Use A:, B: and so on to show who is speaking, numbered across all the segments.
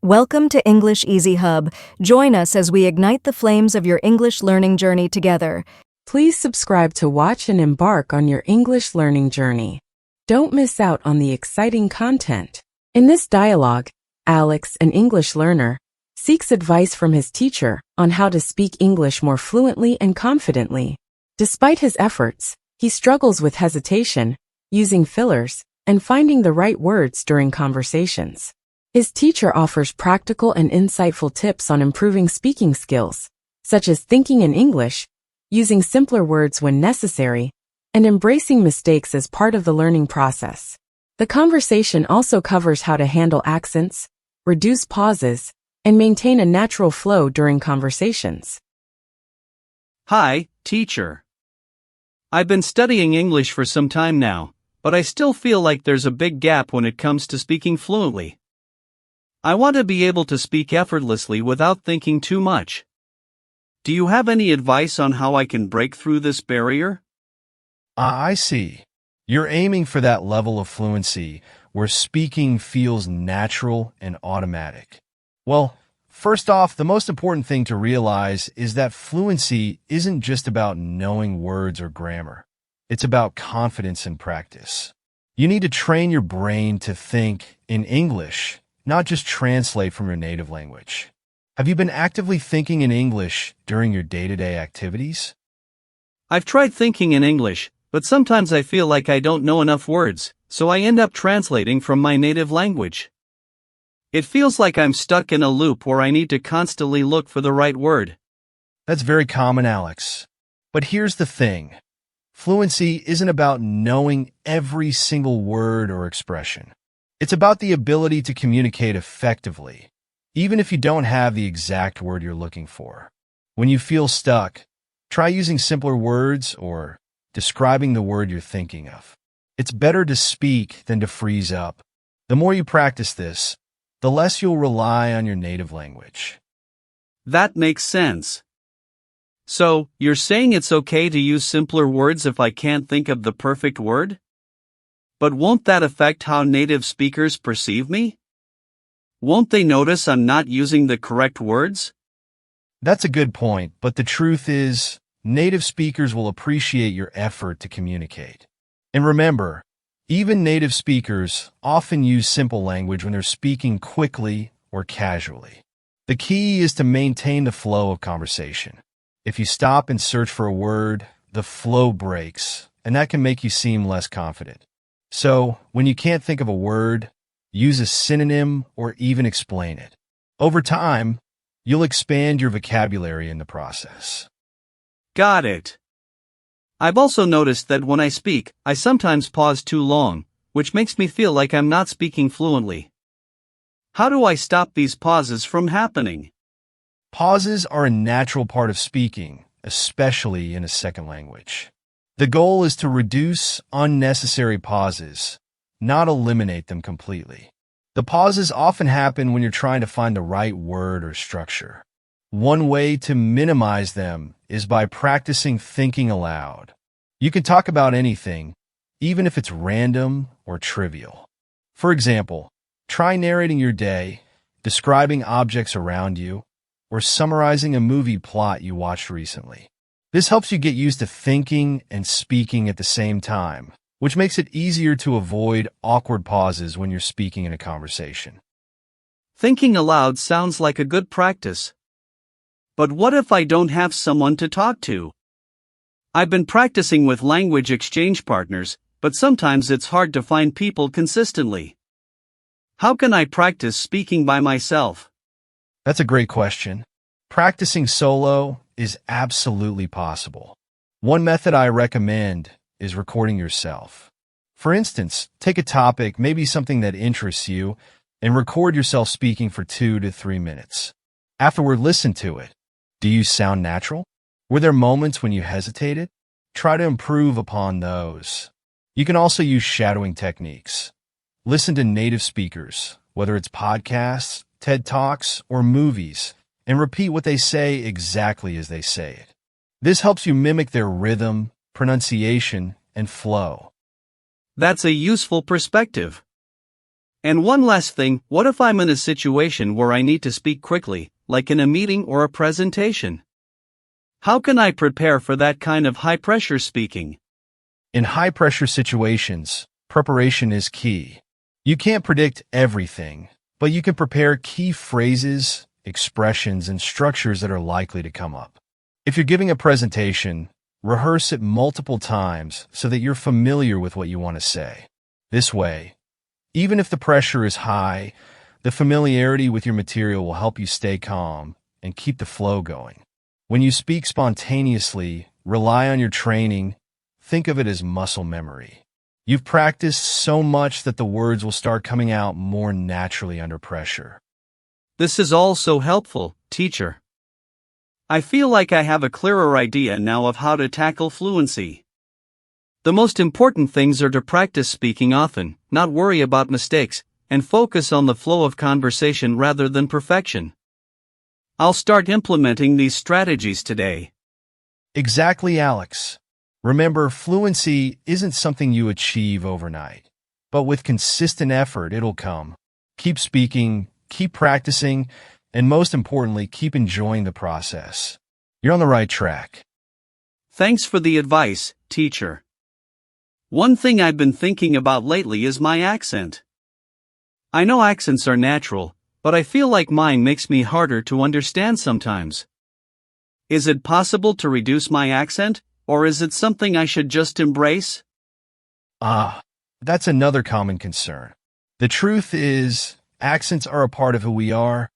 A: Welcome to English Easy Hub. Join us as we ignite the flames of your English learning journey together.
B: Please subscribe to watch and embark on your English learning journey. Don't miss out on the exciting content. In this dialogue, Alex, an English learner, seeks advice from his teacher on how to speak English more fluently and confidently. Despite his efforts, he struggles with hesitation, using fillers, and finding the right words during conversations. His teacher offers practical and insightful tips on improving speaking skills, such as thinking in English, using simpler words when necessary, and embracing mistakes as part of the learning process. The conversation also covers how to handle accents, reduce pauses, and maintain a natural flow during conversations.
C: Hi, teacher. I've been studying English for some time now, but I still feel like there's a big gap when it comes to speaking fluently. I want to be able to speak effortlessly without thinking too much. Do you have any advice on how I can break through this barrier?
D: I see. You're aiming for that level of fluency where speaking feels natural and automatic. Well, first off, the most important thing to realize is that fluency isn't just about knowing words or grammar. It's about confidence and practice. You need to train your brain to think in English, not just translate from your native language. Have you been actively thinking in English during your day-to-day activities?
C: I've tried thinking in English, but sometimes I feel like I don't know enough words, so I end up translating from my native language. It feels like I'm stuck in a loop where I need to constantly look for the right word.
D: That's very common, Alex. But here's the thing. Fluency isn't about knowing every single word or expression. It's about the ability to communicate effectively, even if you don't have the exact word you're looking for. When you feel stuck, try using simpler words or describing the word you're thinking of. It's better to speak than to freeze up. The more you practice this, the less you'll rely on your native language.
C: That makes sense. So, you're saying it's okay to use simpler words if I can't think of the perfect word? But won't that affect how native speakers perceive me? Won't they notice I'm not using the correct words?
D: That's a good point, but the truth is, native speakers will appreciate your effort to communicate. And remember, even native speakers often use simple language when they're speaking quickly or casually. The key is to maintain the flow of conversation. If you stop and search for a word, the flow breaks, and that can make you seem less confident. So, when you can't think of a word, use a synonym or even explain it. Over time, you'll expand your vocabulary in the process.
C: Got it. I've also noticed that when I speak, I sometimes pause too long, which makes me feel like I'm not speaking fluently. How do I stop these pauses from happening?
D: Pauses are a natural part of speaking, especially in a second language. The goal is to reduce unnecessary pauses, not eliminate them completely. The pauses often happen when you're trying to find the right word or structure. One way to minimize them is by practicing thinking aloud. You can talk about anything, even if it's random or trivial. For example, try narrating your day, describing objects around you, or summarizing a movie plot you watched recently. This helps you get used to thinking and speaking at the same time, which makes it easier to avoid awkward pauses when you're speaking in a conversation.
C: Thinking aloud sounds like a good practice. But what if I don't have someone to talk to? I've been practicing with language exchange partners, but sometimes it's hard to find people consistently. How can I practice speaking by myself?
D: That's a great question. Practicing solo is absolutely possible. One method I recommend is recording yourself. For instance, take a topic, maybe something that interests you, and record yourself speaking for 2 to 3 minutes. Afterward, listen to it. Do you sound natural? Were there moments when you hesitated? Try to improve upon those. You can also use shadowing techniques. Listen to native speakers, whether it's podcasts, TED Talks, or movies, and repeat what they say exactly as they say it. This helps you mimic their rhythm, pronunciation, and flow.
C: That's a useful perspective. And one last thing, what if I'm in a situation where I need to speak quickly, like in a meeting or a presentation? How can I prepare for that kind of high-pressure speaking?
D: In high-pressure situations, preparation is key. You can't predict everything, but you can prepare key phrases, expressions, and structures that are likely to come up. If you're giving a presentation, rehearse it multiple times so that you're familiar with what you want to say. This way, even if the pressure is high, the familiarity with your material will help you stay calm and keep the flow going. When you speak spontaneously, rely on your training. Think of it as muscle memory. You've practiced so much that the words will start coming out more naturally under pressure.
C: This is all so helpful, teacher. I feel like I have a clearer idea now of how to tackle fluency. The most important things are to practice speaking often, not worry about mistakes, and focus on the flow of conversation rather than perfection. I'll start implementing these strategies today.
D: Exactly, Alex. Remember, fluency isn't something you achieve overnight, but with consistent effort, it'll come. Keep speaking, keep practicing, and most importantly, keep enjoying the process. You're on the right track.
C: Thanks for the advice, teacher. One thing I've been thinking about lately is my accent. I know accents are natural, but I feel like mine makes me harder to understand sometimes. Is it possible to reduce my accent, or is it something I should just embrace?
D: That's another common concern. The truth is, accents are a part of who we are,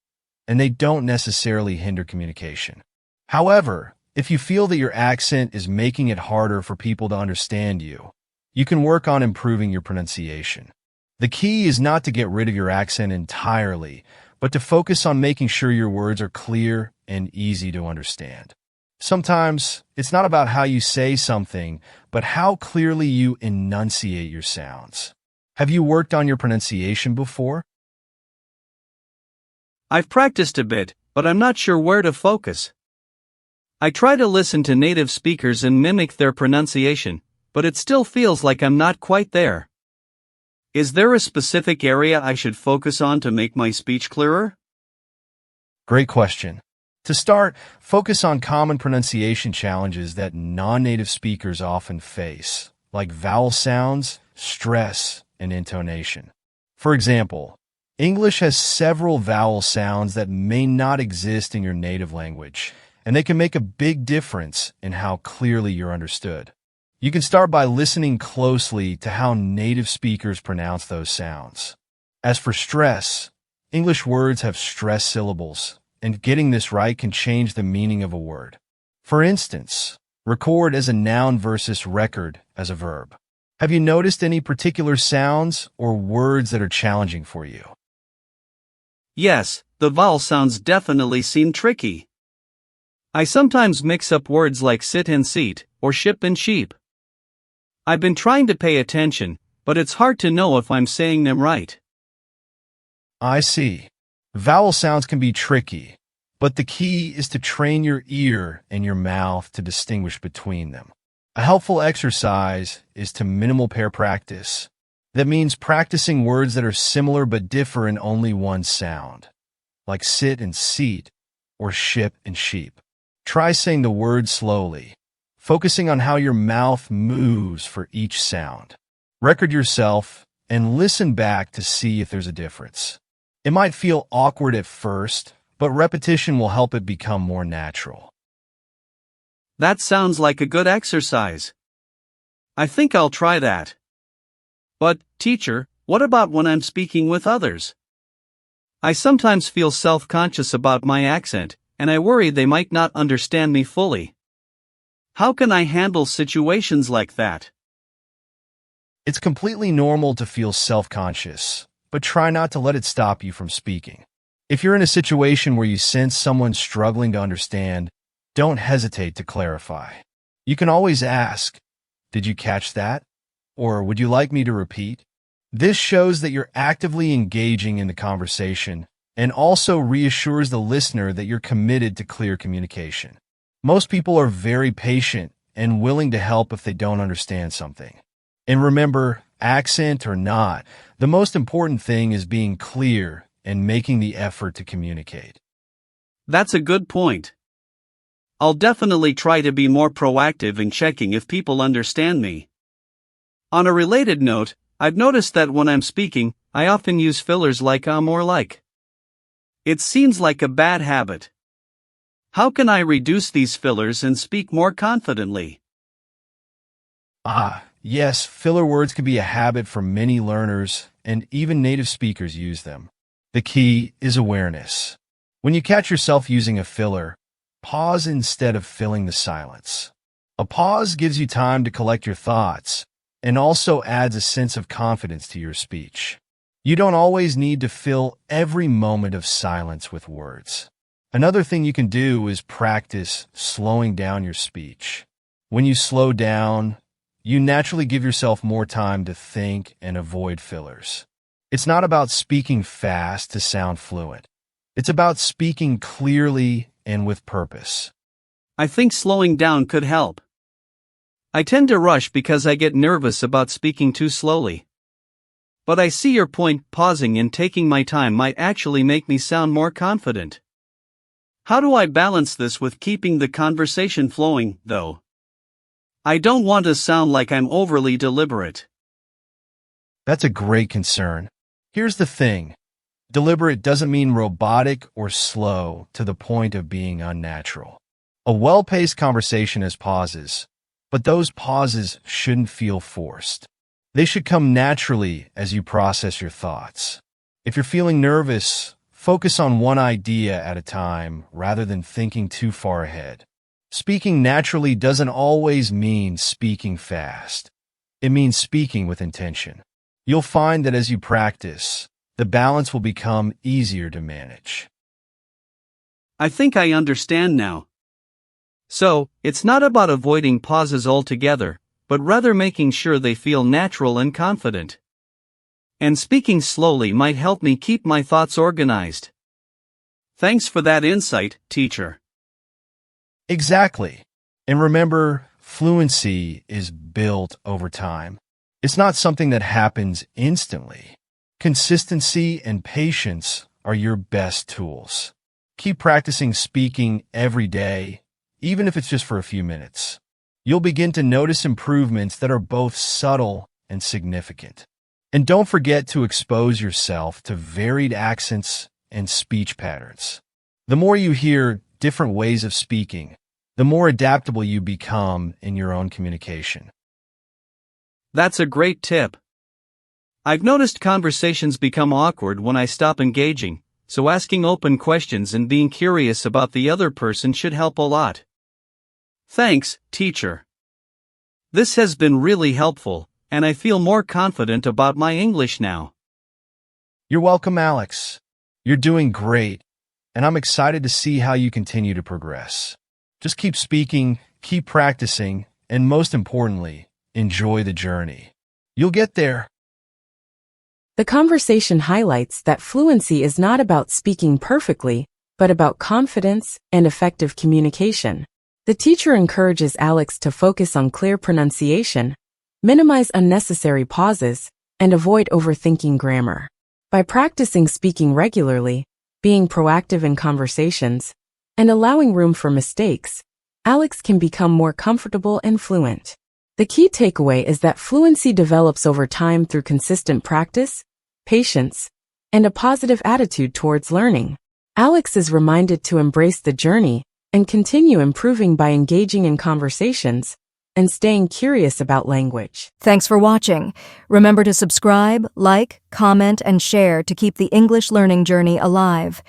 D: and they don't necessarily hinder communication. However, if you feel that your accent is making it harder for people to understand you, you can work on improving your pronunciation. The key is not to get rid of your accent entirely, but to focus on making sure your words are clear and easy to understand. Sometimes, it's not about how you say something, but how clearly you enunciate your sounds. Have you worked on your pronunciation before?
C: I've practiced a bit, but I'm not sure where to focus. I try to listen to native speakers and mimic their pronunciation, but it still feels like I'm not quite there. Is there a specific area I should focus on to make my speech clearer?
D: Great question. To start, focus on common pronunciation challenges that non-native speakers often face, like vowel sounds, stress, and intonation. For example, English has several vowel sounds that may not exist in your native language, and they can make a big difference in how clearly you're understood. You can start by listening closely to how native speakers pronounce those sounds. As for stress, English words have stress syllables, and getting this right can change the meaning of a word. For instance, record as a noun versus record as a verb. Have you noticed any particular sounds or words that are challenging for you?
C: Yes, the vowel sounds definitely seem tricky. I sometimes mix up words like sit and seat, or ship and sheep. I've been trying to pay attention, but it's hard to know if I'm saying them right.
D: I see. Vowel sounds can be tricky, but the key is to train your ear and your mouth to distinguish between them. A helpful exercise is to minimal pair practice. That means practicing words that are similar but differ in only one sound, like sit and seat or ship and sheep. Try saying the word slowly, focusing on how your mouth moves for each sound. Record yourself and listen back to see if there's a difference. It might feel awkward at first, but repetition will help it become more natural.
C: That sounds like a good exercise. I think I'll try that. But, teacher, what about when I'm speaking with others? I sometimes feel self-conscious about my accent, and I worry they might not understand me fully. How can I handle situations like that?
D: It's completely normal to feel self-conscious, but try not to let it stop you from speaking. If you're in a situation where you sense someone struggling to understand, don't hesitate to clarify. You can always ask, "Did you catch that?" Or "Would you like me to repeat?" This shows that you're actively engaging in the conversation and also reassures the listener that you're committed to clear communication. Most people are very patient and willing to help if they don't understand something. And remember, accent or not, the most important thing is being clear and making the effort to communicate.
C: That's a good point. I'll definitely try to be more proactive in checking if people understand me. On a related note, I've noticed that when I'm speaking, I often use fillers like or like. It seems like a bad habit. How can I reduce these fillers and speak more confidently?
D: Yes, filler words can be a habit for many learners, and even native speakers use them. The key is awareness. When you catch yourself using a filler, pause instead of filling the silence. A pause gives you time to collect your thoughts and also adds a sense of confidence to your speech. You don't always need to fill every moment of silence with words. Another thing you can do is practice slowing down your speech. When you slow down, you naturally give yourself more time to think and avoid fillers. It's not about speaking fast to sound fluent. It's about speaking clearly and with purpose.
C: I think slowing down could help. I tend to rush because I get nervous about speaking too slowly. But I see your point. Pausing and taking my time might actually make me sound more confident. How do I balance this with keeping the conversation flowing, though? I don't want to sound like I'm overly deliberate.
D: That's a great concern. Here's the thing. Deliberate doesn't mean robotic or slow to the point of being unnatural. A well-paced conversation has pauses, but those pauses shouldn't feel forced. They should come naturally as you process your thoughts. If you're feeling nervous, focus on one idea at a time rather than thinking too far ahead. Speaking naturally doesn't always mean speaking fast. It means speaking with intention. You'll find that as you practice, the balance will become easier to manage.
C: I think I understand now. So, it's not about avoiding pauses altogether, but rather making sure they feel natural and confident. And speaking slowly might help me keep my thoughts organized. Thanks for that insight, teacher.
D: Exactly. And remember, fluency is built over time. It's not something that happens instantly. Consistency and patience are your best tools. Keep practicing speaking every day, even if it's just for a few minutes. You'll begin to notice improvements that are both subtle and significant. And don't forget to expose yourself to varied accents and speech patterns. The more you hear different ways of speaking, the more adaptable you become in your own communication.
C: That's a great tip. I've noticed conversations become awkward when I stop engaging, so asking open questions and being curious about the other person should help a lot. Thanks, teacher. This has been really helpful, and I feel more confident about my English now.
D: You're welcome, Alex. You're doing great, and I'm excited to see how you continue to progress. Just keep speaking, keep practicing, and most importantly, enjoy the journey. You'll get there.
B: The conversation highlights that fluency is not about speaking perfectly, but about confidence and effective communication. The teacher encourages Alex to focus on clear pronunciation, minimize unnecessary pauses, and avoid overthinking grammar. By practicing speaking regularly, being proactive in conversations, and allowing room for mistakes, Alex can become more comfortable and fluent. The key takeaway is that fluency develops over time through consistent practice, patience, and a positive attitude towards learning. Alex is reminded to embrace the journey and continue improving by engaging in conversations and staying curious about language.
A: Thanks for watching. Remember to subscribe, like, comment, and share to keep the English learning journey alive.